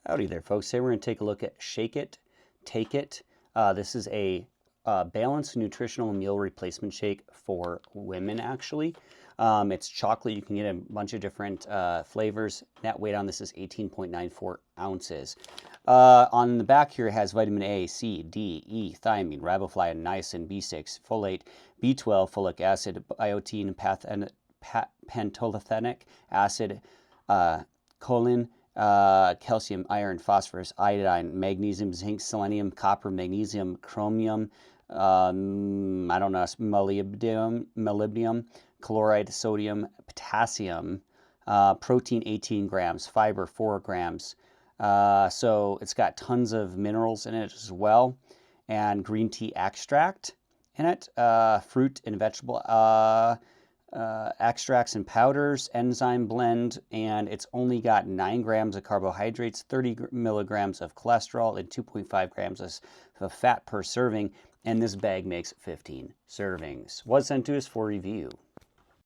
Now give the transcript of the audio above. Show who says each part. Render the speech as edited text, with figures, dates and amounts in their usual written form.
Speaker 1: Howdy there, folks. Today we're going to take a look at Shake It, Take It. This is a balanced nutritional meal replacement shake for women, actually. It's chocolate. You can get a bunch of different flavors. Net weight on this is 18.94 ounces. On the back here, it has vitamin A, C, D, E, thiamine, riboflavin, niacin, B6, folate, B12, folic acid, biotin, pantothenic acid, choline, calcium, iron, phosphorus, iodine, magnesium, zinc, selenium, copper, magnesium, chromium, I don't know, molybdenum, chloride, sodium, potassium, protein 18 grams, fiber 4 grams. So it's got tons of minerals in it as well, and green tea extract in it, fruit and vegetable extracts and powders, enzyme blend, and it's only got 9 grams of carbohydrates, 30 milligrams of cholesterol, and 2.5 grams of fat per serving, and this bag makes 15 servings. Was sent to us for review.